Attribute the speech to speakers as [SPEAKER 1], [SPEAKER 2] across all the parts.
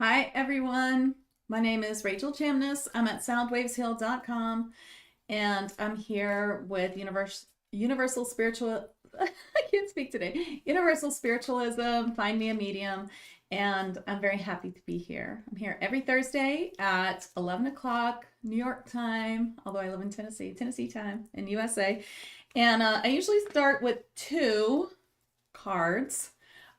[SPEAKER 1] Hi, everyone. My name is Rachel Chamness. I'm at soundwavesheal.com and I'm here with Universal Spiritual. I can't speak today. Universal Spiritualism, Find Me a Medium, and I'm very happy to be here. I'm here every Thursday at 11 o'clock New York time, although I live in Tennessee time in USA. And I usually start with two cards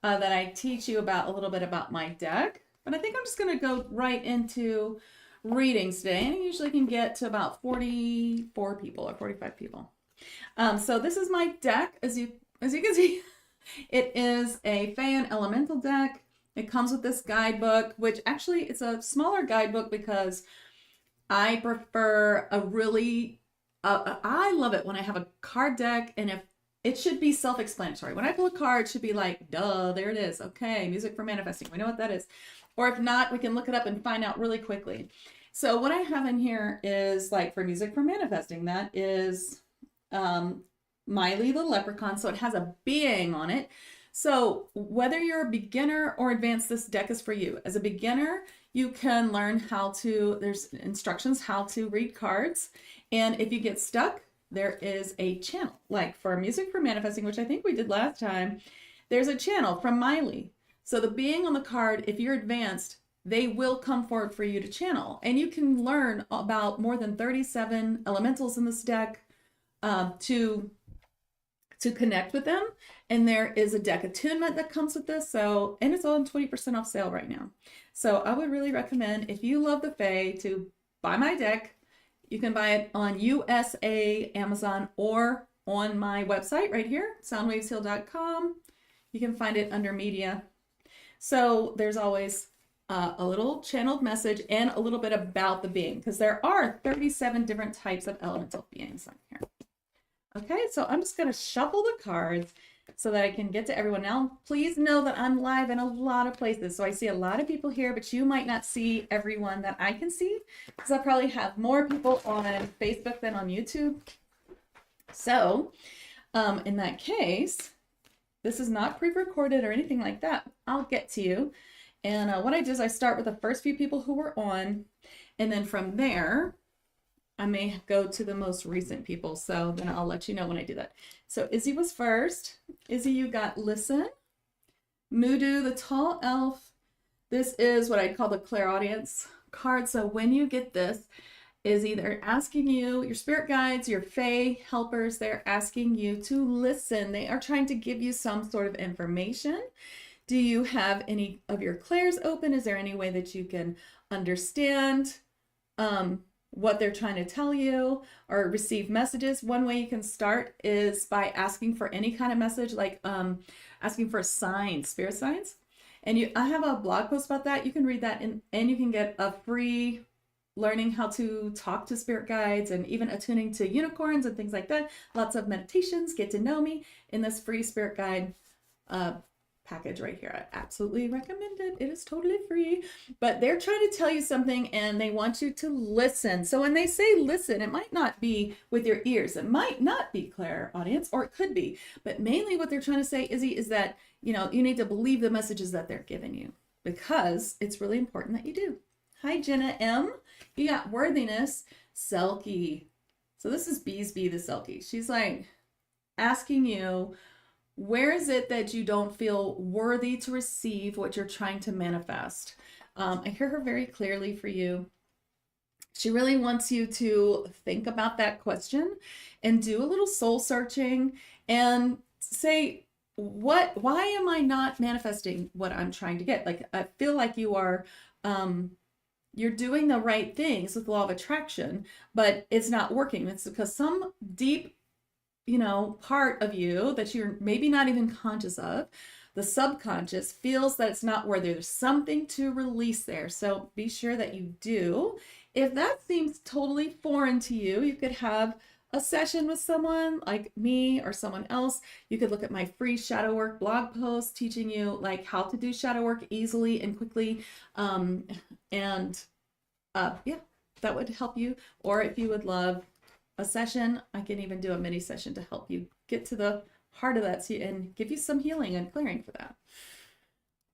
[SPEAKER 1] that I teach you about a little bit about my deck. But I think I'm just going to go right into readings today. And I usually can get to about 44 people or 45 people. So this is my deck. As you can see, it is a Fae Elemental deck. It comes with this guidebook, which actually it's a smaller guidebook because I prefer a really I love it when I have a card deck and if it should be self-explanatory. When I pull a card, it should be like, duh, there it is. Okay, music for manifesting. We know what that is. Or if not, we can look it up and find out really quickly. So what I have in here is like for music for manifesting, that is Miley the leprechaun. So it has a being on it. So whether you're a beginner or advanced, this deck is for you. As a beginner, you can learn there's instructions how to read cards. And if you get stuck, there is a channel. Like for music for manifesting, which I think we did last time, there's a channel from Miley. So the being on the card, if you're advanced, they will come forward for you to channel. And you can learn about more than 37 elementals in this deck to connect with them. And there is a deck attunement that comes with this. So, and it's on 20% off sale right now. So I would really recommend, if you love the Fae, to buy my deck. You can buy it on USA, Amazon, or on my website right here, soundwavesheal.com. You can find it under media. So there's always a little channeled message and a little bit about the being, because there are 37 different types of elemental beings on here. Okay, so I'm just going to shuffle the cards so that I can get to everyone. Now, please know that I'm live in a lot of places. So I see a lot of people here, but you might not see everyone that I can see, because I probably have more people on Facebook than on YouTube. So in that case, this is not pre-recorded or anything like that. I'll get to you. And what I do is I start with the first few people who were on, and then from there, I may go to the most recent people. So then I'll let you know when I do that. So Izzy was first. Izzy, you got Listen. Mudu, the tall elf. This is what I call the clairaudience card. So when you get this, Izzy, they're asking you, your spirit guides, your Fae helpers, they're asking you to listen. They are trying to give you some sort of information. Do you have any of your clairs open? Is there any way that you can understand what they're trying to tell you or receive messages? One way you can start is by asking for any kind of message, like asking for signs, spirit signs. And I have a blog post about that. You can read that and you can get a free learning how to talk to spirit guides and even attuning to unicorns and things like that. Lots of meditations, get to know me in this free spirit guide package right here. I absolutely recommend it. It is totally free, but they're trying to tell you something and they want you to listen. So when they say listen, it might not be with your ears. It might not be clairaudience, or it could be, but mainly what they're trying to say, Izzy, is that, you need to believe the messages that they're giving you, because it's really important that you do. Hi, Jenna M. You got Worthiness, Selkie. So this is Beesby the Selkie. She's like asking you, where is it that you don't feel worthy to receive what you're trying to manifest? I hear her very clearly for you. She really wants you to think about that question and do a little soul searching and say, why am I not manifesting what I'm trying to get? Like, I feel like you're doing the right things with law of attraction, but it's not working. It's because some deep part of you that you're maybe not even conscious of, the subconscious, feels that it's not worthy. There's something to release there. So be sure that you do. If that seems totally foreign to you, you could have a session with someone like me or someone else. You could look at my free shadow work blog post teaching you like how to do shadow work easily and quickly. Yeah, that would help you. Or if you would love a session, I can even do a mini session to help you get to the heart of that and give you some healing and clearing for that.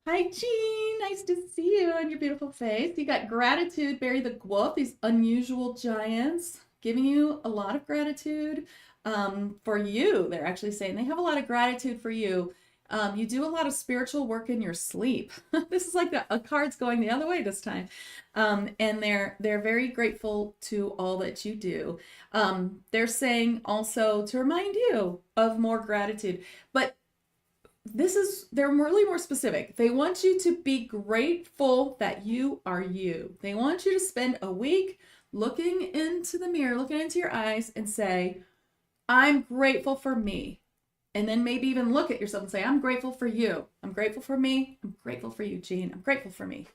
[SPEAKER 1] Hi, Jean. Nice to see you and your beautiful face. You got gratitude, Barry the Wolf, these unusual giants giving you a lot of gratitude for you. They're actually saying they have a lot of gratitude for you. You do a lot of spiritual work in your sleep. This is like a card's going the other way this time. And they're very grateful to all that you do. They're saying also to remind you of more gratitude. But they're really more specific. They want you to be grateful that you are you. They want you to spend a week looking into the mirror, looking into your eyes and say, I'm grateful for me. And then maybe even look at yourself and say, I'm grateful for you. I'm grateful for me. I'm grateful for you, Jean. I'm grateful for me.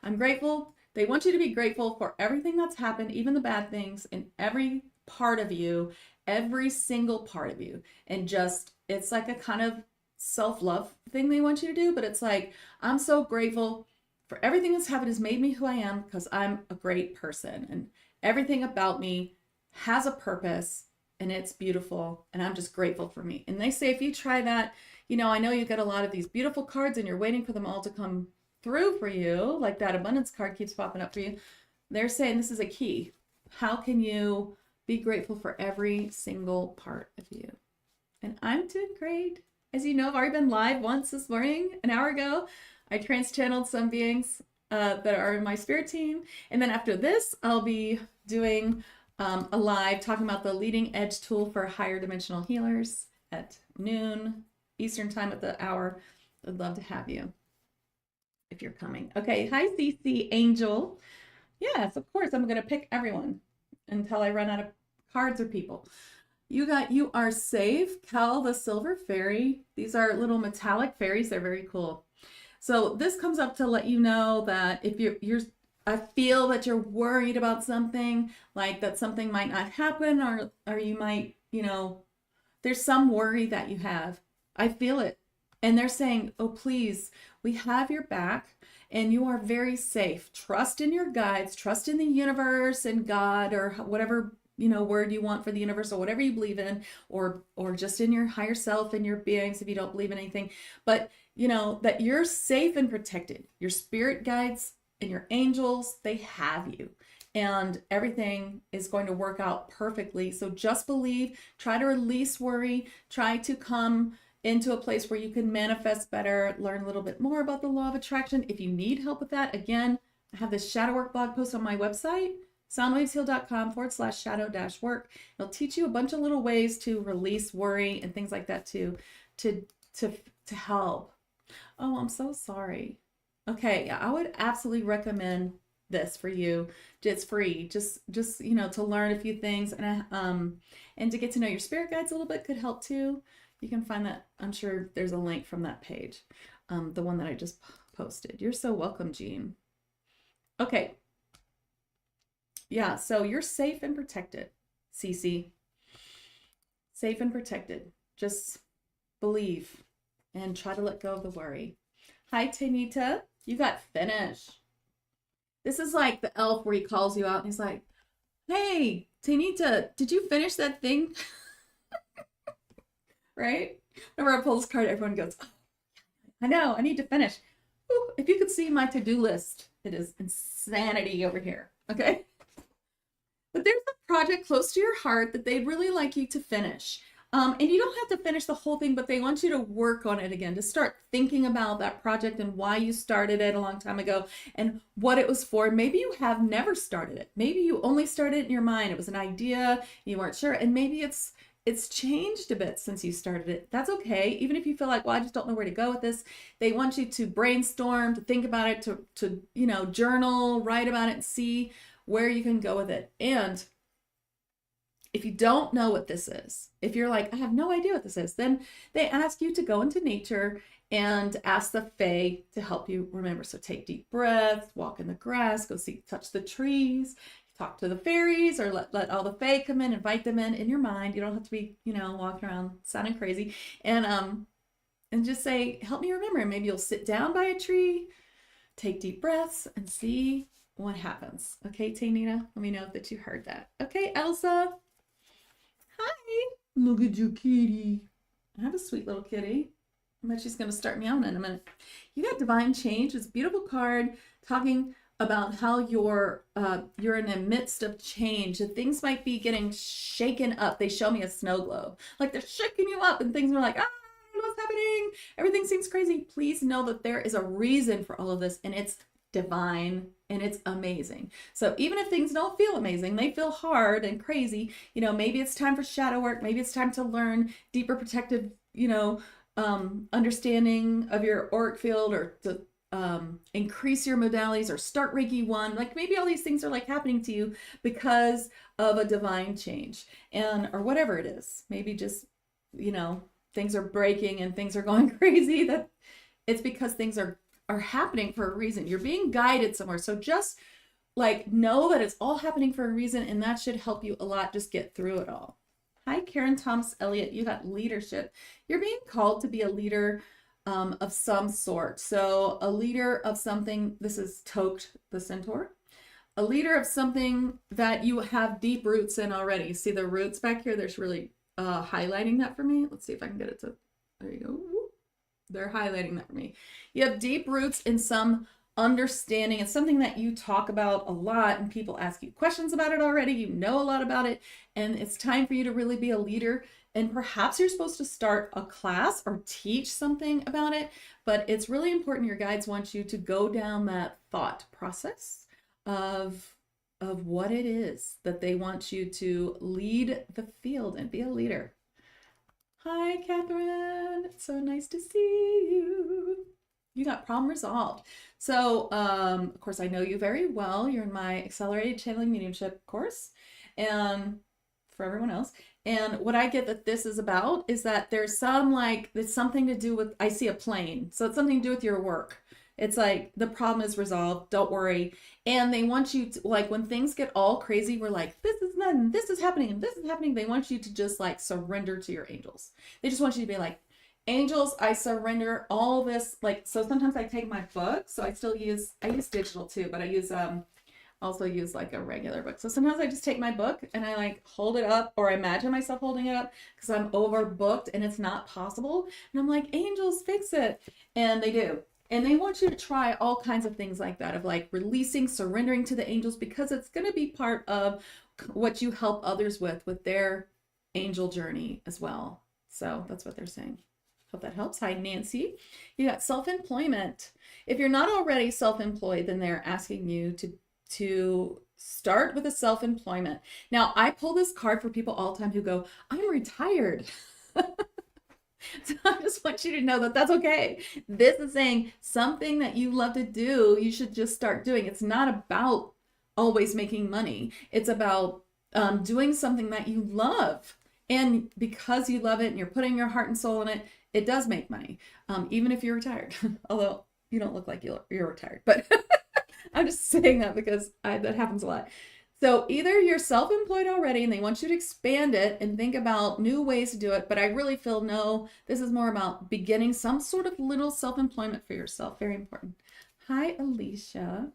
[SPEAKER 1] I'm grateful. They want you to be grateful for everything that's happened, even the bad things, in every part of you, every single part of you. And just, it's like a kind of self-love thing they want you to do, but it's like, I'm so grateful for everything that's happened has made me who I am because I'm a great person and everything about me has a purpose and it's beautiful and I'm just grateful for me. And they say if you try that, I know you get a lot of these beautiful cards and you're waiting for them all to come through for you, like that abundance card keeps popping up for you. They're saying this is a key. How can you be grateful for every single part of you? And I'm doing great. As you know, I've already been live once this morning, an hour ago. I trans-channeled some beings that are in my spirit team. And then after this, I'll be doing a live talking about the leading edge tool for higher dimensional healers at noon Eastern time at the hour. I'd love to have you if you're coming. Okay, hi CC Angel. Yes, of course, I'm going to pick everyone until I run out of cards or people. You are safe. Cal the Silver Fairy. These are little metallic fairies. They're very cool. So this comes up to let you know that if I feel that you're worried about something, like that something might not happen or you might, there's some worry that you have. I feel it. And they're saying, oh, please, we have your back and you are very safe. Trust in your guides, trust in the universe and God or whatever word you want for the universe or whatever you believe in, or just in your higher self and your beings if you don't believe in anything, but that you're safe and protected. Your spirit guides and your angels, they have you and everything is going to work out perfectly. So just believe, try to release worry, try to come into a place where you can manifest better, learn a little bit more about the law of attraction. If you need help with that, again, I have this shadow work blog post on my website, soundwavesheal.com/shadow-work. It'll teach you a bunch of little ways to release worry and things like that to help. Oh, I'm so sorry. Okay, yeah, I would absolutely recommend this for you. It's free. Just to learn a few things and to get to know your spirit guides a little bit could help too. You can find that. I'm sure there's a link from that page, the one that I just posted. You're so welcome, Jean. Okay. Yeah, so you're safe and protected, Cece. Safe and protected. Just believe and try to let go of the worry. Hi, Tanita. You got finished. This is like the elf where he calls you out and he's like, hey, Tanita, did you finish that thing? Right? Whenever I pull this card, everyone goes, oh, I know, I need to finish. Ooh, if you could see my to-do list, it is insanity over here. Okay? But there's a project close to your heart that they'd really like you to finish. And you don't have to finish the whole thing, but they want you to work on it again, to start thinking about that project and why you started it a long time ago and what it was for. Maybe you have never started it. Maybe you only started it in your mind. It was an idea, you weren't sure, and maybe it's changed a bit since you started it. That's okay. Even if you feel like, well, I just don't know where to go with this. They want you to brainstorm, to think about it, to journal, write about it, and see where you can go with it. And if you don't know what this is, if you're like, I have no idea what this is, then they ask you to go into nature and ask the Fae to help you remember. So take deep breaths, walk in the grass, go touch the trees, talk to the fairies, or let all the Fae come in, invite them in your mind. You don't have to be, walking around sounding crazy. And just say, help me remember. And maybe you'll sit down by a tree, take deep breaths, and see what happens. Okay, Tanita, let me know that you heard that. Okay, Elsa. Hi. Look at your kitty. I have a sweet little kitty. But she's going to start me out in a minute. You got divine change. It's a beautiful card talking about how you're in the midst of change and things might be getting shaken up. They show me a snow globe, like they're shaking you up and things are like, ah, what's happening? Everything seems crazy. Please know that there is a reason for all of this, and it's divine and it's amazing. So even if things don't feel amazing, they feel hard and crazy, you know, maybe it's time for shadow work, maybe it's time to learn deeper protective, you know, understanding of your auric field, or to increase your modalities, or start Reiki 1. Like maybe all these things are like happening to you because of a divine change, and or whatever it is. Maybe just, you know, things are breaking and things are going crazy. That it's because things are happening for a reason. You're being guided somewhere. So just like know that it's all happening for a reason, and that should help you a lot. Just get through it all. Hi, Karen Thomas Elliott. You got leadership. You're being called to be a leader of some sort. So a leader of something. This is Tokt the Centaur. A leader of something that you have deep roots in already. You see the roots back here? There's really highlighting that for me. Let's see if I can get it to, there you go. They're highlighting that for me. You have deep roots in some understanding. It's something that you talk about a lot and people ask you questions about it already. You know a lot about it, and it's time for you to really be a leader. And perhaps you're supposed to start a class or teach something about it, but it's really important. Your guides want you to go down that thought process of what it is that they want you to lead the field and be a leader. Hi, Catherine. It's so nice to see you. You got problem resolved. So, of course, I know you very well. You're in my accelerated channeling mediumship course, and for everyone else. And what I get that this is about is that there's it's something to do with, I see a plane. So it's something to do with your work. It's like the problem is resolved. Don't worry. And they want you to, like, when things get all crazy, we're like, this is nothing, this is happening, and this is happening. They want you to just like surrender to your angels. They just want you to be like, angels, I surrender all this. Like, so sometimes I take my book. So I use digital too, but I also use like a regular book. So sometimes I just take my book and I like hold it up, or imagine myself holding it up because I'm overbooked and it's not possible. And I'm like, angels, fix it. And they do. And they want you to try all kinds of things like that, of like releasing, surrendering to the angels, because it's going to be part of what you help others with their angel journey as well. So that's what they're saying. Hope that helps. Hi, Nancy. You got self-employment. If you're not already self-employed, then they're asking you to start with a self-employment. Now, I pull this card for people all the time who go, I'm retired. So I just want you to know that that's okay. This is saying something that you love to do, you should just start doing. It's not about always making money. It's about doing something that you love. And because you love it and you're putting your heart and soul in it, it does make money, even if you're retired. Although you don't look like you're retired, but I'm just saying that because that happens a lot. So either you're self-employed already and they want you to expand it and think about new ways to do it. But I really feel, no, this is more about beginning some sort of little self-employment for yourself. Very important. Hi, Alicia.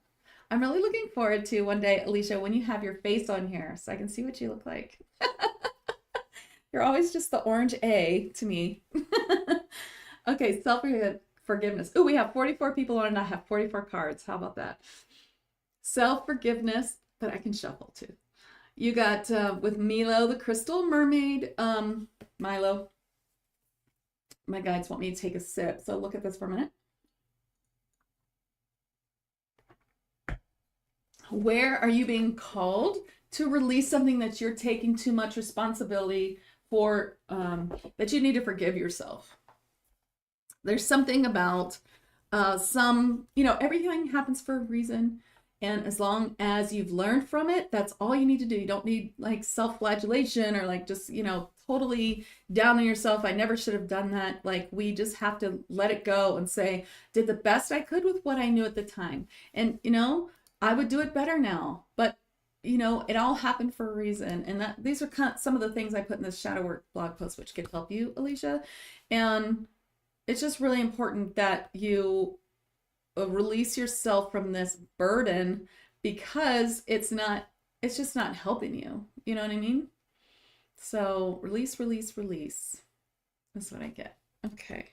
[SPEAKER 1] I'm really looking forward to one day, Alicia, when you have your face on here so I can see what you look like. You're always just the orange A to me. Okay, self-forgiveness. Oh, we have 44 people on it and I have 44 cards. How about that? Self-forgiveness. But I can shuffle too. You got with Milo, the crystal mermaid. Milo, my guides want me to take a sip. So look at this for a minute. Where are you being called to release something that you're taking too much responsibility for, that you need to forgive yourself? There's something about everything happens for a reason. And as long as you've learned from it, that's all you need to do. You don't need like self-flagellation or like just, totally down on yourself. I never should have done that. Like, we just have to let it go and say, did the best I could with what I knew at the time. And, I would do it better now. But, it all happened for a reason. And these are some of the things I put in this shadow work blog post, which could help you, Alicia. And it's just really important that you release yourself from this burden, because it's just not helping you. You know what I mean? So release, release, release. That's what I get. Okay.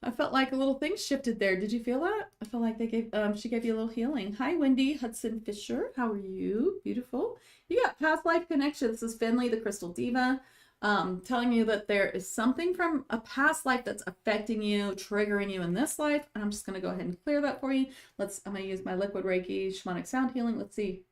[SPEAKER 1] I felt like a little thing shifted there. Did you feel that? I felt like they gave she gave you a little healing. Hi, Wendy Hudson Fisher. How are you? Beautiful. You got past life connection. This is Finley, the Crystal Diva, telling you that there is something from a past life that's affecting you, triggering you in this life. And I'm just gonna go ahead and clear that for you. I'm gonna use my liquid Reiki shamanic sound healing. Let's see.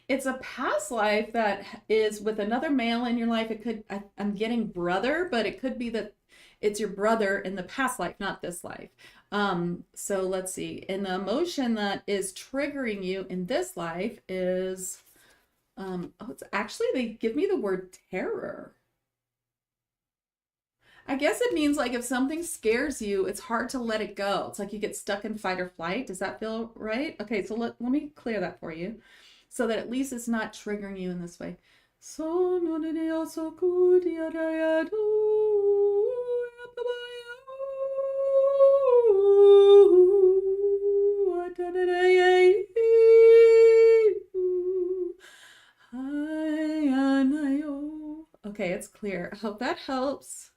[SPEAKER 1] It's a past life that is with another male in your life. It could, I'm getting brother, but it could be that it's your brother in the past life, not this life. So let's see. And the emotion that is triggering you in this life is, oh, it's actually, they give me the word terror. I guess it means like if something scares you, it's hard to let it go. It's like you get stuck in fight or flight. Does that feel right? Okay, so let me clear that for you so that at least it's not triggering you in this way. So okay, it's clear. I hope that helps.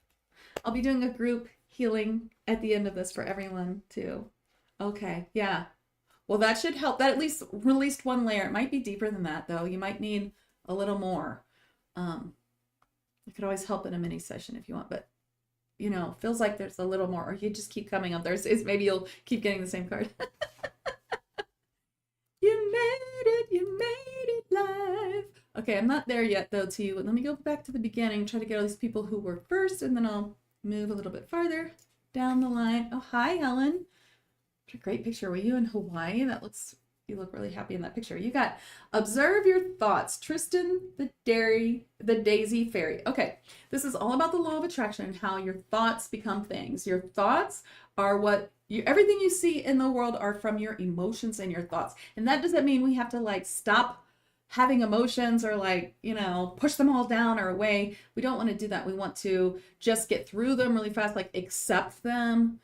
[SPEAKER 1] I'll be doing a group healing at the end of this for everyone too. Okay, yeah. Well, that should help. That at least released one layer. It might be deeper than that, though. You might need a little more. It could always help in a mini session if you want, but you know, feels like there's a little more, or you just keep coming up. Maybe you'll keep getting the same card. You made it live. Okay, I'm not there yet though to you. Let me go back to the beginning, try to get all these people who were first, and then I'll move a little bit farther down the line. Oh, hi, Helen. What a great picture. Were you in Hawaii? You look really happy in that picture. You got observe your thoughts. Tristan, the Daisy Fairy. Okay, this is all about the law of attraction and how your thoughts become things. Your thoughts are everything you see in the world are from your emotions and your thoughts. And that doesn't mean we have to like stop having emotions or like, you know, push them all down or away. We don't want to do that. We want to just get through them really fast, like accept them.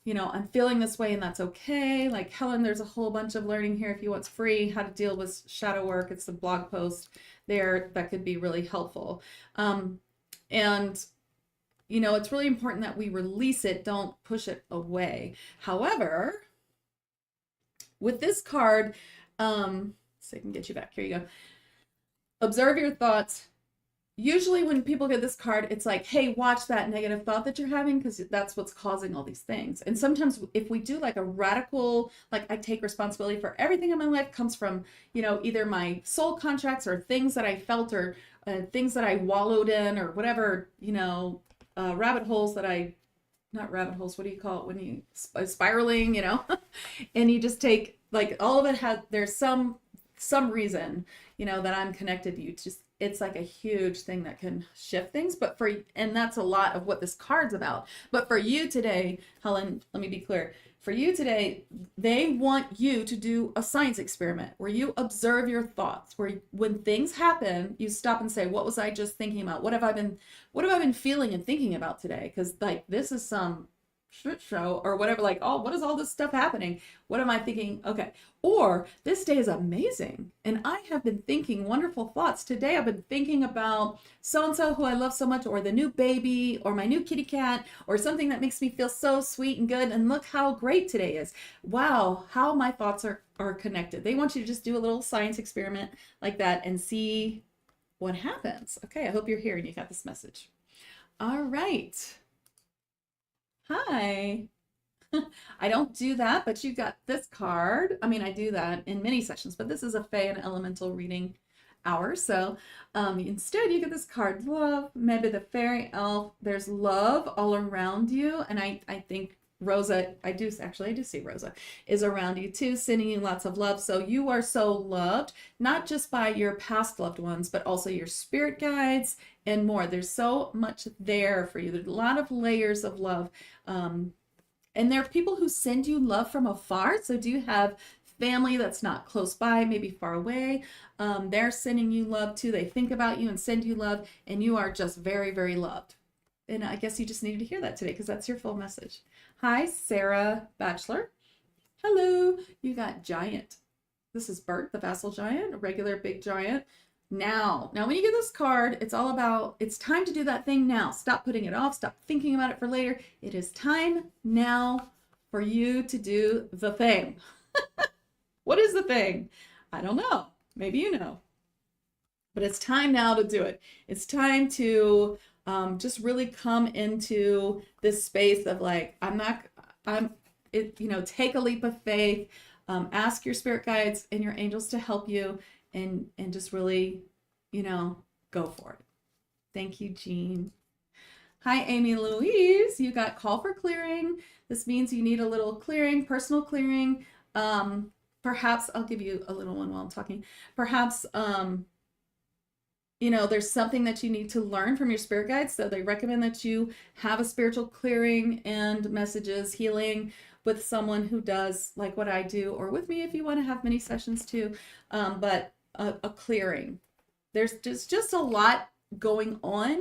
[SPEAKER 1] You know, I'm feeling this way and that's okay. Like Helen, there's a whole bunch of learning here if you want free, how to deal with shadow work. It's a blog post there that could be really helpful. And, you know, it's really important that we release it, don't push it away. However, with this card, so I can get you back. Here you go. Observe your thoughts. Usually when people get this card, it's like, hey, watch that negative thought that you're having because that's what's causing all these things. And sometimes if we do like a radical, like I take responsibility for everything in my life comes from, you know, either my soul contracts or things that I felt or things that I wallowed in or whatever, you know, rabbit holes that not rabbit holes, what do you call it when you spiraling, you know, and you just take like all of it there's some reason, you know, that I'm connected to you. It's like a huge thing that can shift things, and that's a lot of what this card's about. But for you today, Helen, let me be clear. For you today, they want you to do a science experiment where you observe your thoughts, where when things happen, you stop and say, what was I just thinking about? What have I been feeling and thinking about today? Because like this is some shit show or whatever, like, oh, what is all this stuff happening? What am I thinking? Okay. Or this day is amazing and I have been thinking wonderful thoughts. Today I've been thinking about so-and-so who I love so much, or the new baby, or my new kitty cat, or something that makes me feel so sweet and good. And look how great today is. Wow, how my thoughts are connected. They want you to just do a little science experiment like that and see what happens. Okay, I hope you're here and you got this message. All right. Hi. I don't do that, but you got this card. I mean, I do that in many sessions, but this is a Fae and Elemental reading hour. So instead you get this card, love, maybe the fairy elf. There's love all around you. And I think Rosa, I do see Rosa is around you too, sending you lots of love. So you are so loved, not just by your past loved ones, but also your spirit guides and more. There's so much there for you. There's a lot of layers of love. And there are people who send you love from afar. So do you have family that's not close by, maybe far away? They're sending you love too. They think about you and send you love, and you are just very, very loved. And I guess you just needed to hear that today because that's your full message. Hi, Sarah Batchelor. Hello. You got giant. This is Bert, the vassal giant, a regular big giant. now. Now, when you get this card, it's all about, it's time to do that thing now. Stop putting it off. Stop thinking about it for later. It is time now for you to do the thing. What is the thing? I don't know. Maybe you know. But it's time now to do it. It's time to just really come into this space of like, take a leap of faith. Ask your spirit guides and your angels to help you and just really, go for it. Thank you, Jean. Hi, Amy Louise. You got call for clearing. This means you need a little clearing, personal clearing. Perhaps I'll give you a little one while I'm talking. Perhaps, there's something that you need to learn from your spirit guides. So they recommend that you have a spiritual clearing and messages, healing with someone who does like what I do, or with me if you want to have many sessions too. But a clearing. There's just a lot going on,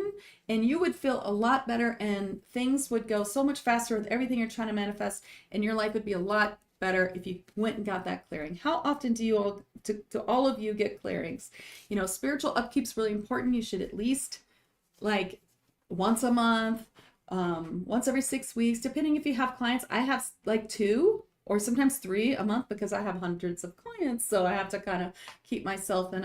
[SPEAKER 1] and you would feel a lot better, and things would go so much faster with everything you're trying to manifest, and your life would be a lot better if you went and got that clearing. How often do all of you get clearings? Spiritual upkeep's really important. You should at least like once a month, once every 6 weeks, depending if you have clients. I have like 2 or sometimes 3 a month because I have hundreds of clients. So I have to kind of keep myself in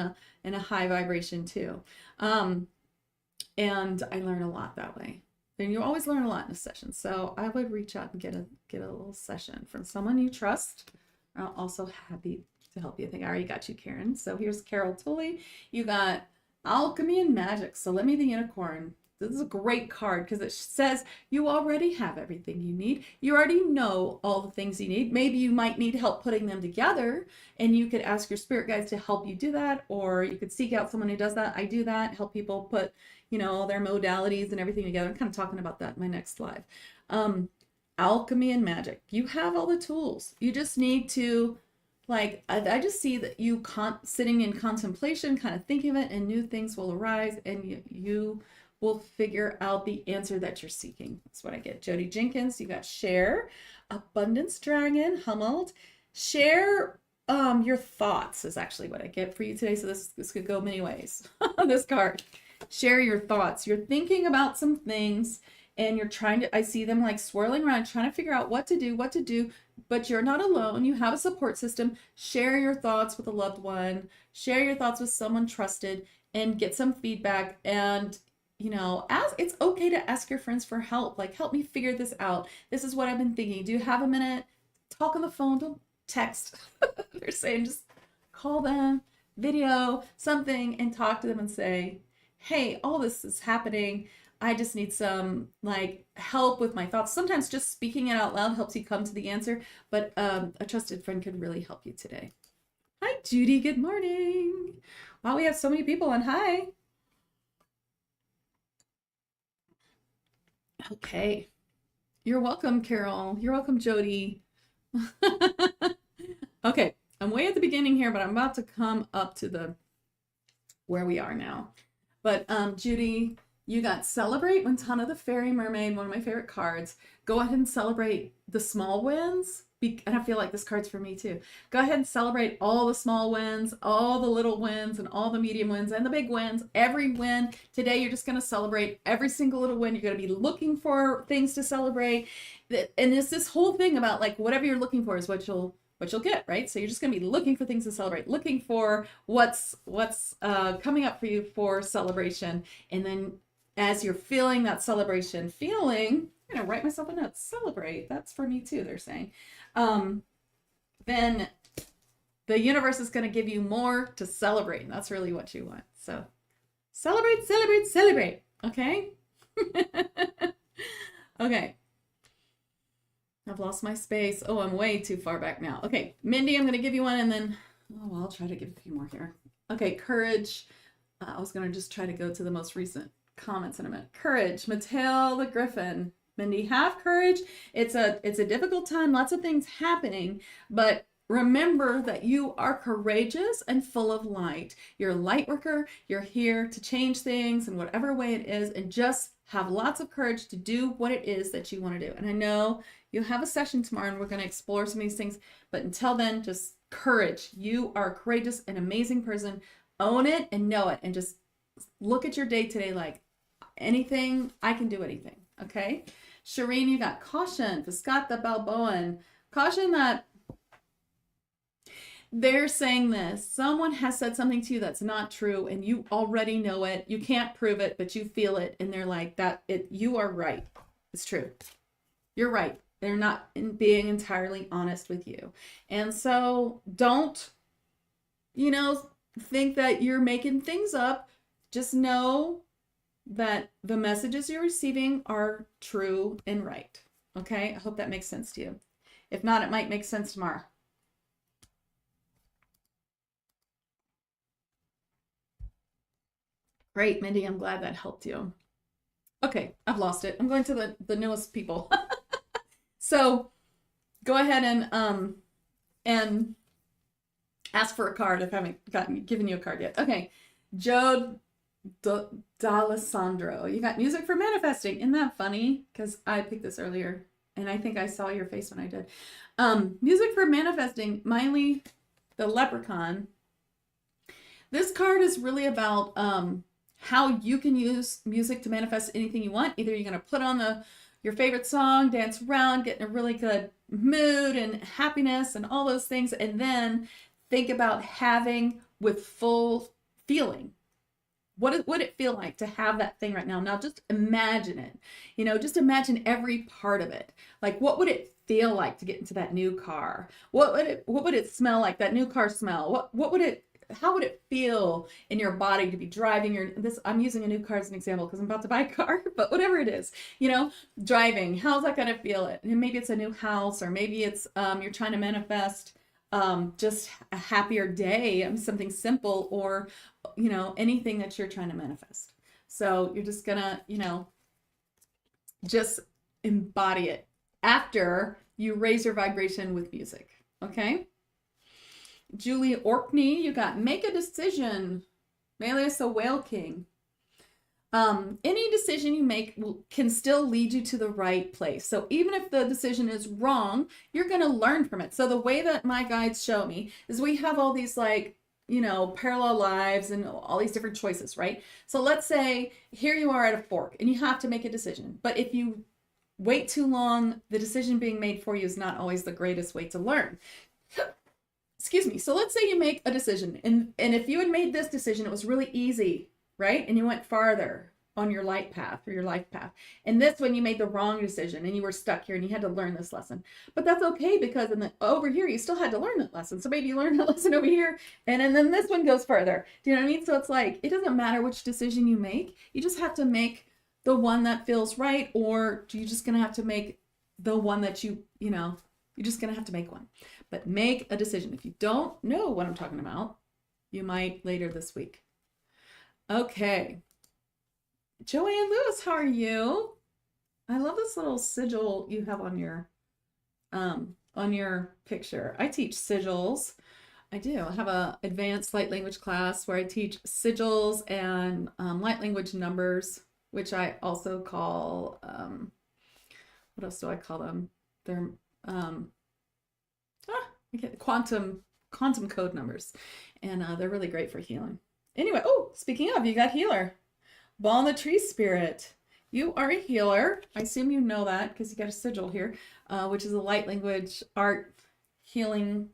[SPEAKER 1] a high vibration too. And I learn a lot that way. And you always learn a lot in a session. So I would reach out and get a little session from someone you trust. I'm also happy to help you. I think I already got you, Karen. So here's Carol Tully. You got Alchemy and Magic. So let me the unicorn. This is a great card because it says you already have everything you need. You already know all the things you need. Maybe you might need help putting them together, and you could ask your spirit guides to help you do that, or you could seek out someone who does that. I do that, help people put, their modalities and everything together. I'm kind of talking about that in my next live. Alchemy and Magic. You have all the tools. You just need to, I just see that you sitting in contemplation, kind of thinking of it, and new things will arise, and you will figure out the answer that you're seeking. That's what I get. Jody Jenkins, you got Share, Abundance Dragon, Hummeld. Share your thoughts is actually what I get for you today. So this could go many ways on this card. Share your thoughts. You're thinking about some things and you're I see them like swirling around, trying to figure out what to do, but you're not alone. You have a support system. Share your thoughts with a loved one. Share your thoughts with someone trusted and get some feedback. And it's okay to ask your friends for help. Like, help me figure this out. This is what I've been thinking. Do you have a minute? Talk on the phone. Don't text. They're saying just call them, video, something, and talk to them and say, hey, all this is happening. I just need some help with my thoughts. Sometimes just speaking it out loud helps you come to the answer, but a trusted friend could really help you today. Hi, Judy. Good morning. Wow, we have so many people on. Hi. Okay. You're welcome, Carol. You're welcome, Jody. Okay. I'm way at the beginning here, but I'm about to come up to where we are now. But Judy, you got Celebrate Montana the Fairy Mermaid, one of my favorite cards. Go ahead and celebrate the small wins. And I feel like this card's for me too. Go ahead and celebrate all the small wins, all the little wins, and all the medium wins, and the big wins. Every win. Today, you're just going to celebrate every single little win. You're going to be looking for things to celebrate. And it's this whole thing about whatever you're looking for is what you'll get, right? So you're just going to be looking for things to celebrate, looking for what's coming up for you for celebration. And then as you're feeling that celebration feeling, I'm going to write myself a note. Celebrate. That's for me too, they're saying. Then the universe is going to give you more to celebrate. And that's really what you want. So celebrate, celebrate, celebrate. Okay. Okay. I've lost my space. Oh, I'm way too far back now. Okay. Mindy, I'm going to give you one and then, I'll try to give a few more here. Okay. Courage. I was going to just try to go to the most recent comments in a minute. Courage. Mattel the Griffin. Mindy, have courage. It's a difficult time, lots of things happening, but remember that you are courageous and full of light. You're a light worker. You're here to change things in whatever way it is, and just have lots of courage to do what it is that you want to do. And I know you have a session tomorrow and we're going to explore some of these things, but until then, just courage. You are a courageous and amazing person own it and know it, and just look at your day today like anything, I can do anything. Okay. Shireen, you got caution. Piscata Balboan. Caution that they're saying this. Someone has said something to you that's not true, and you already know it. You can't prove it, but you feel it, and they're like, you are right. It's true. You're right. They're not being entirely honest with you. And so don't, think that you're making things up. Just know that the messages you're receiving are true and right. Okay? I hope that makes sense to you. If not, it might make sense tomorrow. Great, Mindy. I'm glad that helped you. Okay, I've lost it. I'm going to the newest people. So go ahead and ask for a card if I haven't given you a card yet. Okay, Joe D'Alessandro. You got music for manifesting. Isn't that funny? Because I picked this earlier, and I think I saw your face when I did. Music for manifesting. Miley, the leprechaun. This card is really about how you can use music to manifest anything you want. Either you're going to put on your favorite song, dance around, get in a really good mood and happiness and all those things, and then think about having with full feeling. What would it feel like to have that thing right now? Now just imagine it. Just imagine every part of it. Like, what would it feel like to get into that new car? What would it smell like, that new car smell? How would it feel in your body to be driving I'm using a new car as an example because I'm about to buy a car, but whatever it is, driving, how's that going to feel it? And maybe it's a new house, or maybe it's, you're trying to manifest, just a happier day, something simple, or, anything that you're trying to manifest. So you're just gonna, just embody it after you raise your vibration with music. Okay. Julie Orkney, you got make a decision. Meleus, a Whale King. Any decision you make can still lead you to the right place. So even if the decision is wrong, you're going to learn from it. So the way that my guides show me is we have all these parallel lives and all these different choices, right? So let's say here you are at a fork and you have to make a decision. But if you wait too long, the decision being made for you is not always the greatest way to learn. Excuse me. So let's say you make a decision, and if you had made this decision, it was really easy, right? And you went farther on your light path or your life path. And this one, you made the wrong decision and you were stuck here and you had to learn this lesson. But that's okay, because over here, you still had to learn that lesson. So maybe you learned that lesson over here, and then this one goes further. Do you know what I mean? So it's like, it doesn't matter which decision you make. You just have to make the one that feels right, or you're just going to have to make the one that you're just going to have to make one. But make a decision. If you don't know what I'm talking about, you might later this week. Okay. Joanne Lewis, how are you? I love this little sigil you have on your picture. I teach sigils. I do. I have a advanced light language class where I teach sigils and light language numbers, which I also call, what else do I call them? They're quantum code numbers, and they're really great for healing. Anyway, speaking of, you got healer. Ball in the tree spirit. You are a healer. I assume you know that because you got a sigil here, which is a light language art healing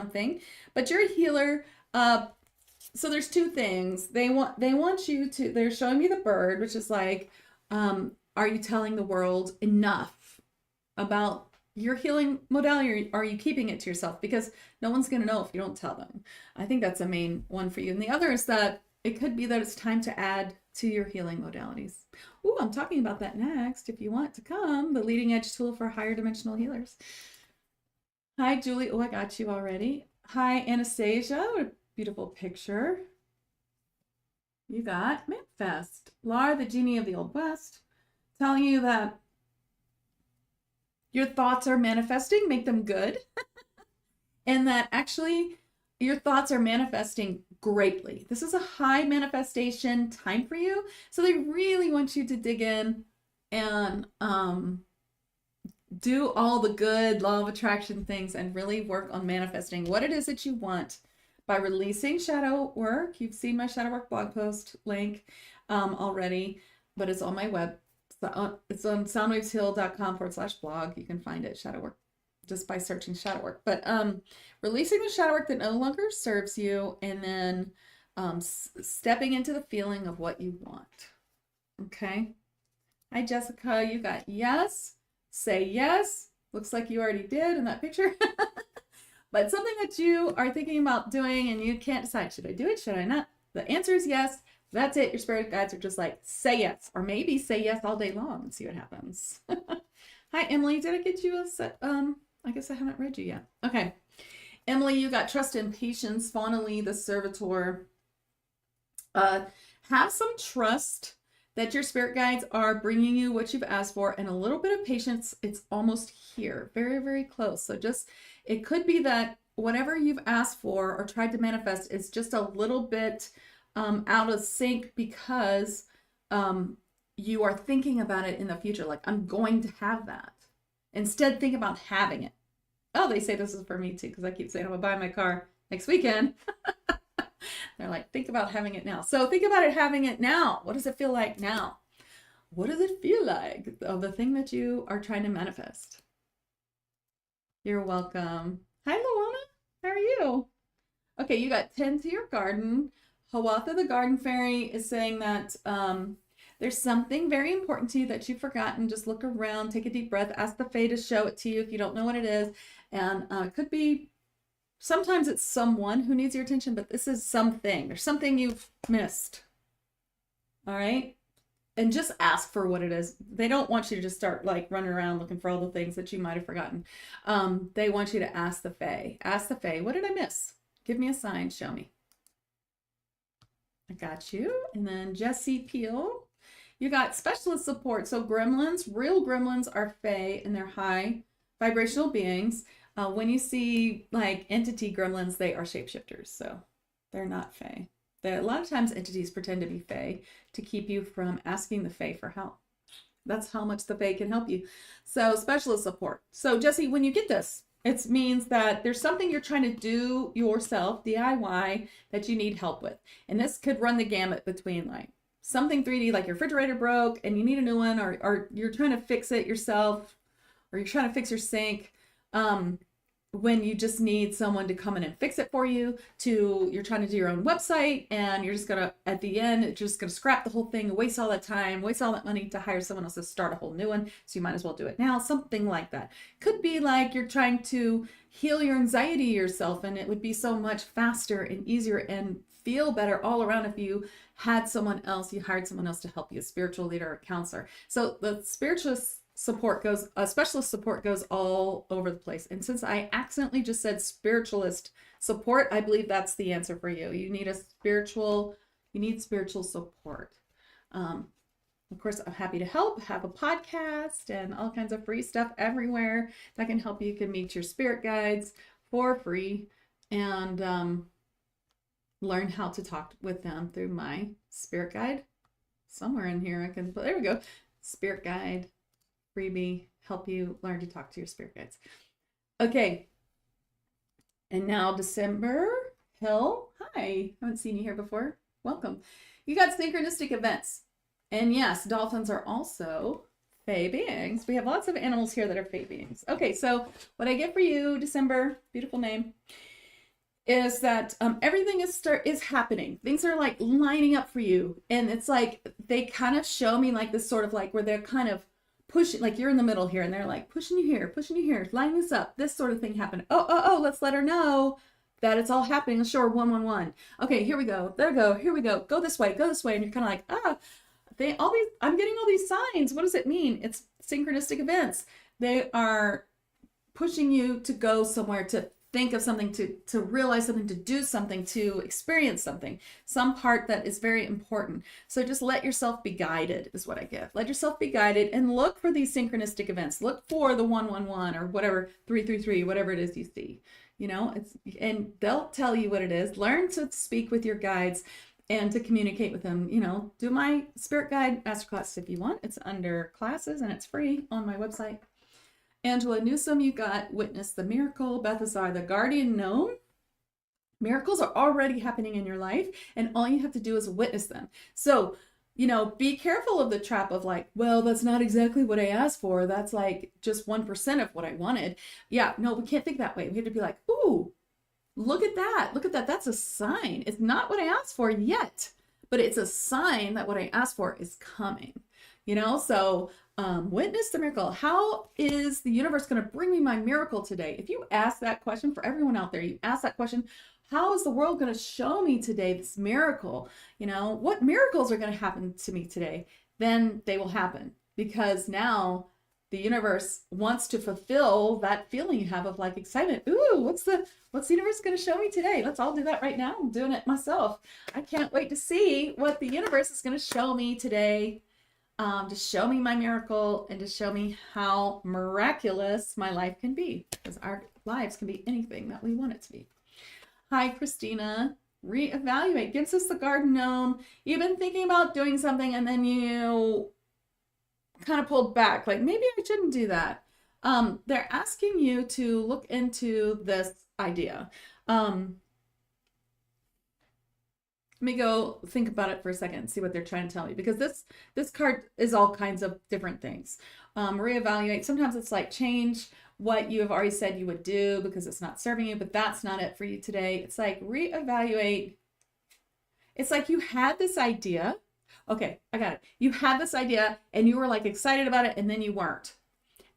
[SPEAKER 1] thing. But you're a healer. So there's two things. They want you to, they're showing me the bird, which is like, are you telling the world enough about your healing modality, or are you keeping it to yourself? Because no one's going to know if you don't tell them. I think that's a main one for you. And the other is that it could be that it's time to add to your healing modalities. Ooh, I'm talking about that next. If you want to come, the leading edge tool for higher dimensional healers. Hi, Julie. Oh, I got you already. Hi, Anastasia. What a beautiful picture. You got Manifest. Lar, the genie of the Old West, telling you that your thoughts are manifesting, make them good. And that actually your thoughts are manifesting greatly. This is a high manifestation time for you. So they really want you to dig in and do all the good law of attraction things and really work on manifesting what it is that you want by releasing shadow work. You've seen my shadow work blog post link already, but it's on my web. It's on soundwavesheal.com/blog. You can find it, shadow work, just by searching shadow work. But releasing the shadow work that no longer serves you, and then stepping into the feeling of what you want. Okay. Hi, Jessica. You got yes. Say yes. Looks like you already did in that picture. But something that you are thinking about doing and you can't decide, should I do it? Should I not? The answer is yes. That's it. Your spirit guides are just like, say yes. Or maybe say yes all day long and see what happens. Hi, Emily. Did I get you a set? I guess I haven't read you yet. Okay. Emily, you got trust and patience. Faunally, the servitor. Have some trust that your spirit guides are bringing you what you've asked for, and a little bit of patience. It's almost here, very, very close. So just, it could be that whatever you've asked for or tried to manifest is just a little bit out of sync because you are thinking about it in the future. Like, I'm going to have that. Instead, think about having it. Oh, they say this is for me too, because I keep saying I'm gonna buy my car next weekend. They're like, think about having it now. So think about it having it now. What does it feel like now? What does it feel like of the thing that you are trying to manifest? You're welcome. Hi, Luana. How are you? Okay, you got 10 to your garden. Hawatha, the garden fairy, is saying that there's something very important to you that you've forgotten. Just look around, take a deep breath, ask the Fae to show it to you if you don't know what it is. And it could be, sometimes it's someone who needs your attention, but this is something. There's something you've missed. All right? And just ask for what it is. They don't want you to just start like running around looking for all the things that you might have forgotten. They want you to ask the Fae. Ask the Fae, what did I miss? Give me a sign, show me. I got you. And then Jessie Peel, you got specialist support. So gremlins, real gremlins are Fae and they're high vibrational beings. When you see like entity gremlins, they are shapeshifters. So they're not Fae. A lot of times entities pretend to be Fae to keep you from asking the Fae for help. That's how much the Fae can help you. So specialist support. So Jessie, when you get this, it means that there's something you're trying to do yourself, DIY, that you need help with. And this could run the gamut between like something 3D, like your refrigerator broke and you need a new one, or you're trying to fix it yourself, or you're trying to fix your sink. When you just need someone to come in and fix it for you, to you're trying to do your own website and you're just gonna, at the end, you're just gonna scrap the whole thing, waste all that time, waste all that money to hire someone else to start a whole new one. So you might as well do it now, something like that. Could be like you're trying to heal your anxiety yourself, and it would be so much faster and easier and feel better all around if you had someone else, you hired someone else to help you, a spiritual leader or a counselor. So the spiritualist support goes, specialist support goes all over the place. And since I accidentally just said spiritualist support, I believe that's the answer for you. You need spiritual support. Of course, I'm happy to help, have a podcast and all kinds of free stuff everywhere that can help you. You can meet your spirit guides for free and learn how to talk with them through my spirit guide. Somewhere in here I can put, there we go, spirit guide freebie, help you learn to talk to your spirit guides. Okay, and now December. Hill, hi, haven't seen you here before. Welcome. You got synchronistic events, and yes, dolphins are also Fae beings. We have lots of animals here that are Fae beings. Okay, so what I get for you, December, beautiful name, is that everything is happening. Things are like lining up for you, and it's like they kind of show me like this sort of like where they're kind of pushing, like you're in the middle here and they're like pushing you here, line this up, this sort of thing happened. Oh, let's let her know that it's all happening. Sure, 111. Okay, here we go. There we go. Here we go. Go this way. And you're kind of like, I'm getting all these signs. What does it mean? It's synchronistic events. They are pushing you to go somewhere, to think of something, to realize something, to do something, to experience something, some part that is very important. So just let yourself be guided is what I give. Let yourself be guided and look for these synchronistic events. Look for the 111 or whatever, 333, whatever it is you see, you know, and they'll tell you what it is. Learn to speak with your guides and to communicate with them. You know, do my spirit guide masterclass if you want. It's under classes and it's free on my website. Angela Newsom, you got Witness the Miracle. Bethesar, the Guardian Gnome. Miracles are already happening in your life, and all you have to do is witness them. So, be careful of the trap of like, well, that's not exactly what I asked for. That's like just 1% of what I wanted. Yeah, no, we can't think that way. We have to be like, ooh, look at that. Look at that. That's a sign. It's not what I asked for yet, but it's a sign that what I asked for is coming. So witness the miracle. How is the universe going to bring me my miracle today? If you ask that question, for everyone out there, you ask that question, how is the world going to show me today this miracle? What miracles are going to happen to me today? Then they will happen, because now the universe wants to fulfill that feeling you have of like excitement. Ooh, what's the universe going to show me today? Let's all do that right now. I'm doing it myself. I can't wait to see what the universe is going to show me today. To show me my miracle and to show me how miraculous my life can be, because our lives can be anything that we want it to be. Hi, Christina. Reevaluate gives us the garden gnome. You've been thinking about doing something and then you kind of pulled back, like maybe I shouldn't do that. They're asking you to look into this idea. Let me go think about it for a second and see what they're trying to tell me, because this card is all kinds of different things. Reevaluate, sometimes it's like change what you have already said you would do because it's not serving you, but that's not it for you today. It's like reevaluate. It's like you had this idea. Okay, I got it. You had this idea and you were like excited about it, and then you weren't.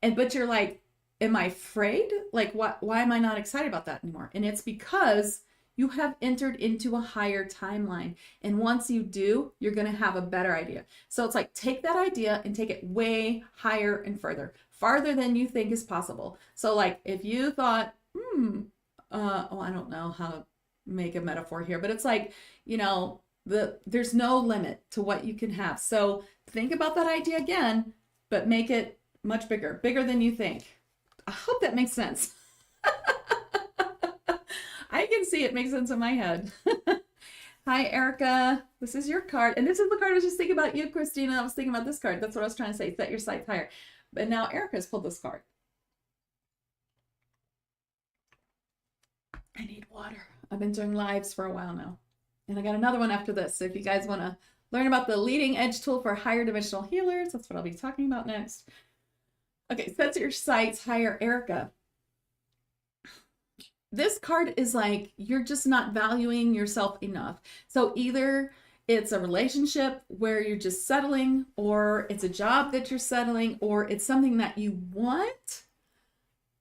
[SPEAKER 1] But you're like, am I afraid? Like, why am I not excited about that anymore? And it's because you have entered into a higher timeline. And once you do, you're going to have a better idea. So it's like, take that idea and take it way higher and farther than you think is possible. So like if you thought, I don't know how to make a metaphor here, but it's like, there's no limit to what you can have. So think about that idea again, but make it much bigger than you think. I hope that makes sense. I can see it makes sense in my head. Hi, Erica. This is your card. And this is the card I was just thinking about you, Christina. I was thinking about this card. That's what I was trying to say. Set your sights higher. But now Erica's pulled this card. I need water. I've been doing lives for a while now. And I got another one after this. So if you guys want to learn about the leading edge tool for higher dimensional healers, that's what I'll be talking about next. Okay, set your sights higher, Erica. This card is like, you're just not valuing yourself enough. So either it's a relationship where you're just settling, or it's a job that you're settling, or it's something that you want,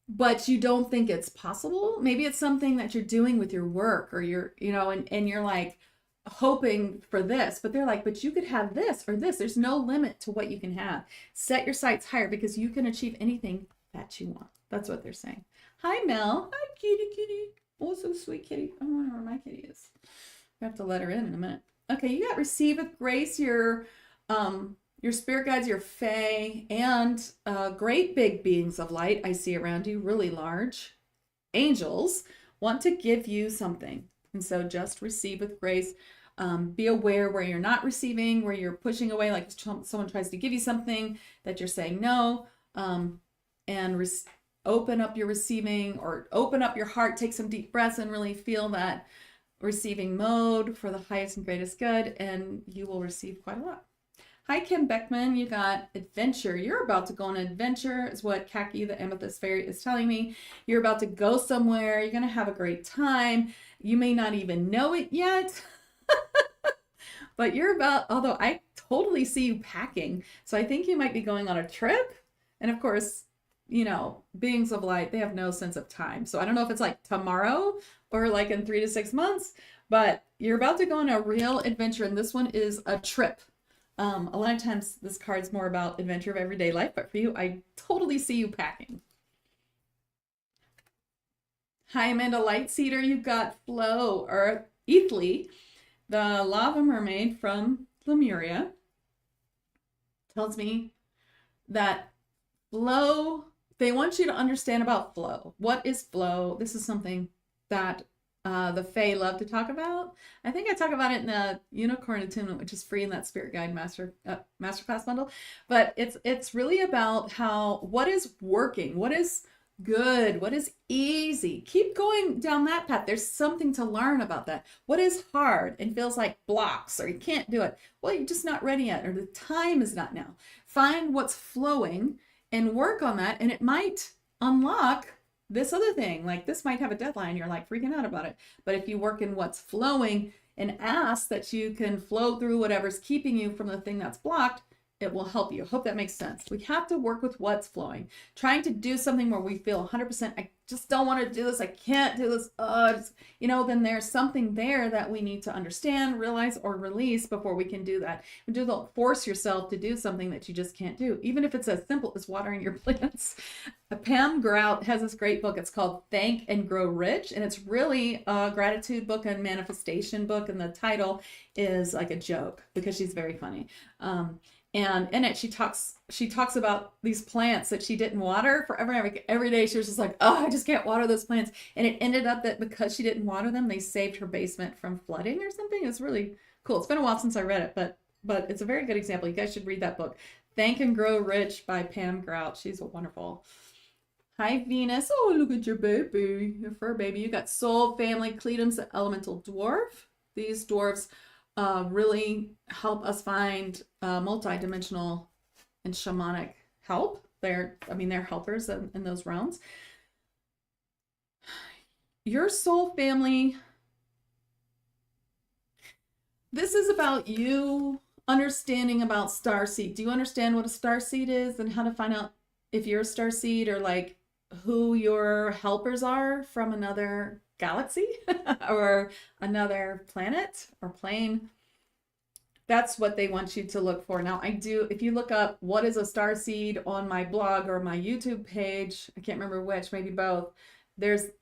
[SPEAKER 1] but you don't think it's possible. Maybe it's something that you're doing with your work, or you're, and you're like hoping for this, but they're like, but you could have this or this. There's no limit to what you can have. Set your sights higher, because you can achieve anything that you want. That's what they're saying. Hi, Mel. Hi, kitty. Oh, so sweet, kitty. I wonder where my kitty is. I have to let her in a minute. Okay, you got receive with grace your spirit guides, your Fae, and great big beings of light I see around you, really large. Angels want to give you something. And so just receive with grace. Be aware where you're not receiving, where you're pushing away, like someone tries to give you something that you're saying no, and open up your receiving, or open up your heart, take some deep breaths and really feel that receiving mode for the highest and greatest good, and you will receive quite a lot. Hi, Kim Beckman. You got adventure. You're about to go on an adventure, is what Kaki, the amethyst fairy, is telling me. You're about to go somewhere. You're going to have a great time. You may not even know it yet, but although I totally see you packing. So I think you might be going on a trip. And of course, beings of light, they have no sense of time. So I don't know if it's like tomorrow or like in 3 to 6 months, but you're about to go on a real adventure. And this one is a trip. A lot of times this card's more about adventure of everyday life, but for you, I totally see you packing. Hi, Amanda Lightseeder. You've got Flo, or Ethly, the lava mermaid from Lemuria. Tells me that flow, they want you to understand about flow. What is flow? This is something that the Fae love to talk about. I think I talk about it in the Unicorn Attunement, which is free in that Spirit Guide Masterclass bundle. But it's really about what is working, what is Good. What is easy? Keep going down that path. There's something to learn about that. What is hard and feels like blocks or you can't do it? Well, you're just not ready yet or the time is not now. Find what's flowing and work on that, and it might unlock this other thing. Like this might have a deadline. You're like freaking out about it. But if you work in what's flowing and ask that you can flow through whatever's keeping you from the thing that's blocked, it will help you. Hope that makes sense. We have to work with what's flowing. Trying to do something where we feel 100%, I just don't want to do this. I can't do this. Then there's something there that we need to understand, realize, or release before we can do that. Don't force yourself to do something that you just can't do, even if it's as simple as watering your plants. Pam Grout has this great book. It's called Thank and Grow Rich. And it's really a gratitude book and manifestation book. And the title is like a joke because she's very funny. And in it, she talks about these plants that she didn't water forever. Every day she was just like, oh, I just can't water those plants. And it ended up that because she didn't water them, they saved her basement from flooding or something. It's really cool. It's been a while since I read it, but it's a very good example. You guys should read that book. Thank and Grow Rich by Pam Grout. She's wonderful. Hi, Venus. Oh, look at your baby, your fur baby. You got Soul Family Cledums Elemental Dwarf. These dwarfs really help us find multidimensional and shamanic help. They're helpers in those realms. Your soul family, this is about you understanding about starseed. Do you understand what a starseed is and how to find out if you're a starseed, or like who your helpers are from another galaxy or another planet or plane? That's what they want you to look for. Now, if you look up what is a starseed on my blog or my YouTube page, I can't remember which, maybe both,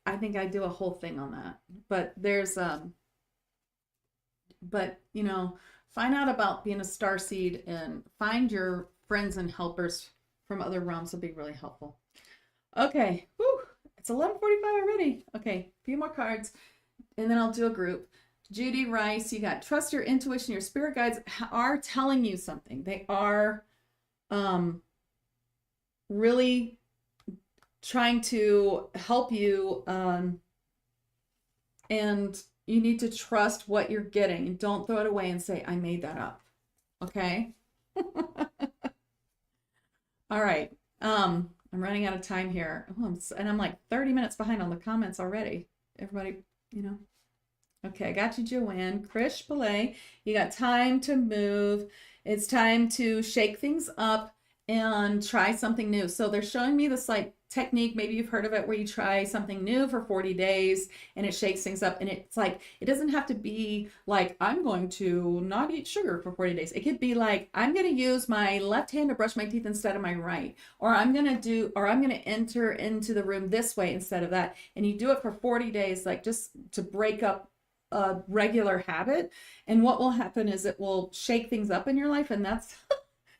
[SPEAKER 1] I think I do a whole thing on that. But find out about being a starseed and find your friends and helpers from other realms will be really helpful. Okay, whew, it's 11:45 already. Okay, a few more cards, and then I'll do a group. Judy Rice, you got trust your intuition. Your spirit guides are telling you something. They are really trying to help you, and you need to trust what you're getting and don't throw it away and say, I made that up. Okay? All right. I'm running out of time here. And I'm like 30 minutes behind on the comments already. Everybody, Okay, I got you, Joanne. Krish Pillay, you got time to move. It's time to shake things up and try something new. So they're showing me this like technique, maybe you've heard of it, where you try something new for 40 days and it shakes things up. And it's like, it doesn't have to be like, I'm going to not eat sugar for 40 days. It could be like, I'm going to use my left hand to brush my teeth instead of my right, or I'm going to enter into the room this way instead of that. And you do it for 40 days, like just to break up a regular habit. And what will happen is it will shake things up in your life. And that's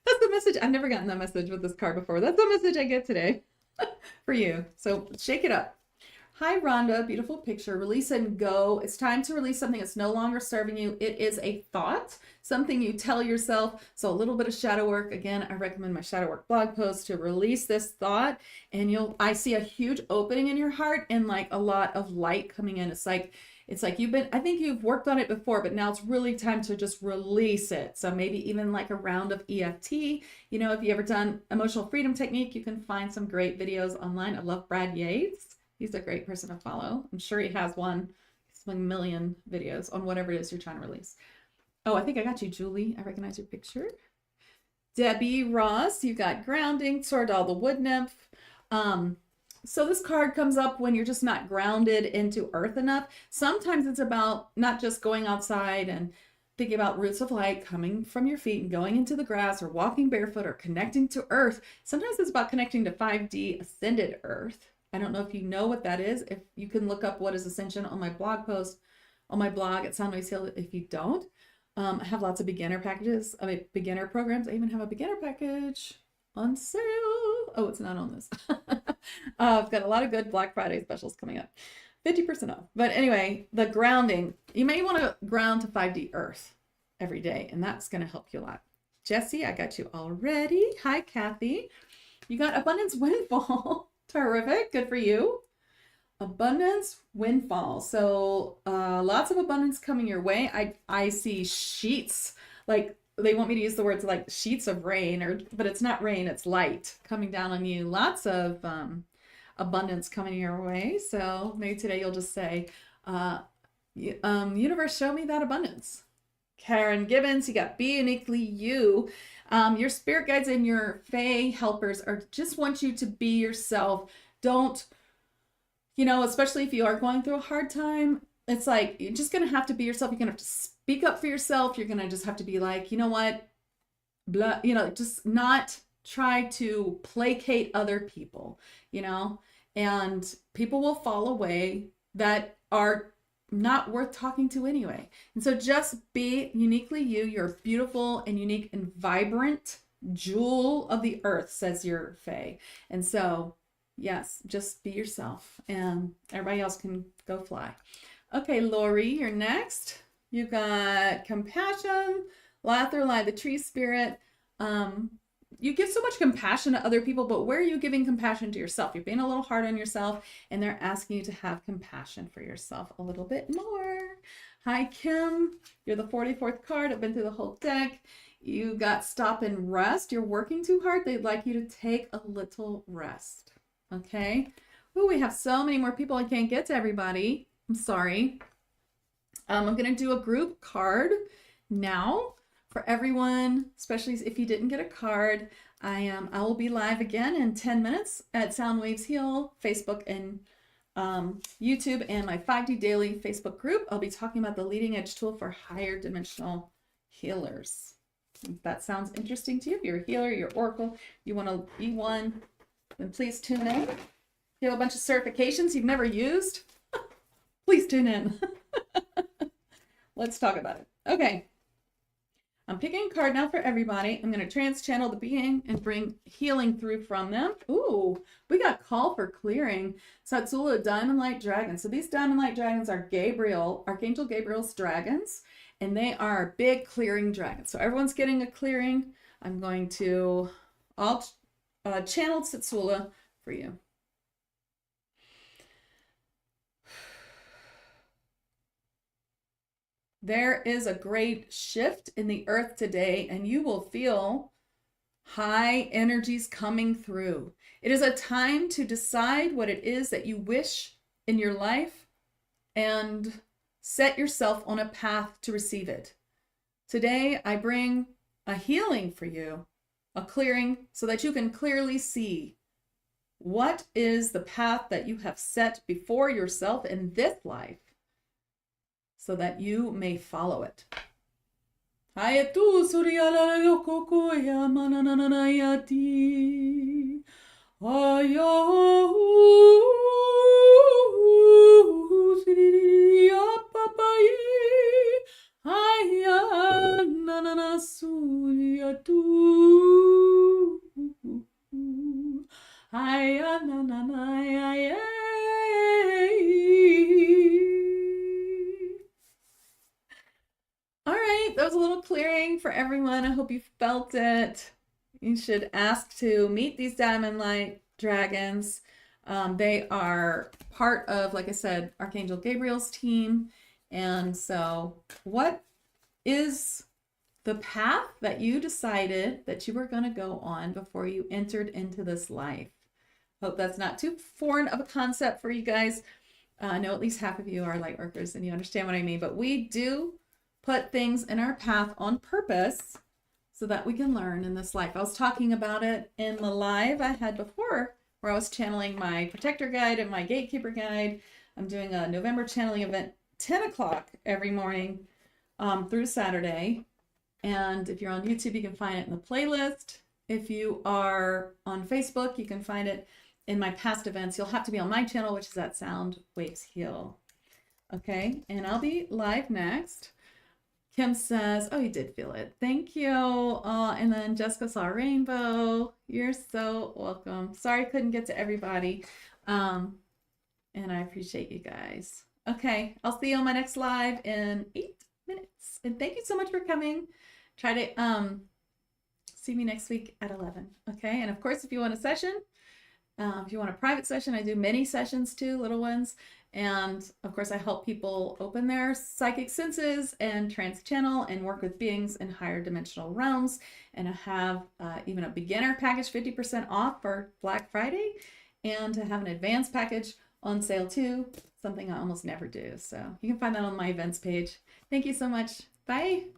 [SPEAKER 1] the message. I've never gotten that message with this card before. That's the message I get today for you. So shake it up. Hi, Rhonda. Beautiful picture. Release and go. It's time to release something that's no longer serving you. It is a thought, something you tell yourself. So a little bit of shadow work. Again, I recommend my shadow work blog post to release this thought. And I see a huge opening in your heart and like a lot of light coming in. It's like I think you've worked on it before, but now it's really time to just release it. So maybe even like a round of EFT. If you ever done emotional freedom technique, you can find some great videos online. I love Brad Yates. He's a great person to follow. I'm sure he has some million videos on whatever it is you're trying to release. Oh, I think I got you, Julie. I recognize your picture. Debbie Ross, you got grounding. Sordal the wood nymph. So this card comes up when you're just not grounded into earth enough. Sometimes it's about not just going outside and thinking about roots of light coming from your feet and going into the grass or walking barefoot or connecting to earth. Sometimes it's about connecting to 5D ascended earth. I don't know if you know what that is. If you can look up what is ascension on my blog post, on my blog at Soundwaves Heal. If you don't, I have lots of beginner packages. Beginner programs. I even have a beginner package on sale. Oh, it's not on this. I've got a lot of good Black Friday specials coming up. 50% off. But anyway, the grounding. You may want to ground to 5D earth every day, and that's going to help you a lot. Jesse, I got you already. Hi, Kathy. You got abundance windfall. Terrific. Good for you. Abundance windfall. So lots of abundance coming your way. I see sheets, like they want me to use the words like sheets of rain, but it's not rain, it's light coming down on you. Lots of abundance coming your way. So maybe today you'll just say, universe, show me that abundance. Karen Gibbons, you got be uniquely you. Your spirit guides and your Fae helpers just want you to be yourself. Don't, especially if you are going through a hard time, it's like, you're just going to have to be yourself. You're going to have to speak up for yourself. You're going to just have to be like, you know what, blah, just not try to placate other people, and people will fall away that are not worth talking to anyway. And so just be uniquely you. You're beautiful and unique and vibrant jewel of the earth, says your Fae. And so, yes, just be yourself and everybody else can go fly. Okay, Lori, you're next. You got compassion, Latherlie, the tree spirit. You give so much compassion to other people, but where are you giving compassion to yourself? You're being a little hard on yourself, and they're asking you to have compassion for yourself a little bit more. Hi, Kim. You're the 44th card. I've been through the whole deck. You got stop and rest. You're working too hard. They'd like you to take a little rest. Okay. Ooh, we have so many more people. I can't get to everybody. I'm sorry. I'm going to do a group card now. For everyone, especially if you didn't get a card, I will be live again in 10 minutes at Sound Waves Heal, Facebook and YouTube, and my 5D Daily Facebook group. I'll be talking about the leading edge tool for higher dimensional healers. If that sounds interesting to you, if you're a healer, you're Oracle, you want to be one, then please tune in. If you have a bunch of certifications you've never used, please tune in. Let's talk about it. Okay. I'm picking a card now for everybody. I'm going to trans-channel the being and bring healing through from them. Ooh, we got call for clearing. Satsula, Diamond Light Dragon. So these Diamond Light Dragons are Archangel Gabriel's dragons, and they are big clearing dragons. So everyone's getting a clearing. I'm going to channel Satsula for you. There is a great shift in the earth today, and you will feel high energies coming through. It is a time to decide what it is that you wish in your life and set yourself on a path to receive it. Today, I bring a healing for you, a clearing, so that you can clearly see what is the path that you have set before yourself in this life, so that you may follow it. All right, that was a little clearing for everyone. I hope you felt it. You should ask to meet these Diamond Light Dragons. They are part of, like I said, Archangel Gabriel's team. And so what is the path that you decided that you were going to go on before you entered into this life? Hope that's not too foreign of a concept for you guys. I know at least half of you are light workers and you understand what I mean, but we do put things in our path on purpose so that we can learn in this life. I was talking about it in the live I had before, where I was channeling my protector guide and my gatekeeper guide. I'm doing a November channeling event 10 o'clock every morning through Saturday. And if you're on YouTube, you can find it in the playlist. If you are on Facebook, you can find it in my past events. You'll have to be on my channel, which is at Sound Waves Heal. Okay, and I'll be live next. Kim says, oh, you did feel it. Thank you. And then Jessica saw a rainbow. You're so welcome. Sorry I couldn't get to everybody. And I appreciate you guys. Okay, I'll see you on my next live in 8 minutes. And thank you so much for coming. Try to see me next week at 11. Okay, and of course, if you want a session, If you want a private session, I do mini sessions too, little ones. And of course, I help people open their psychic senses and trans channel and work with beings in higher dimensional realms. And I have even a beginner package 50% off for Black Friday. And I have an advanced package on sale too, something I almost never do. So you can find that on my events page. Thank you so much. Bye.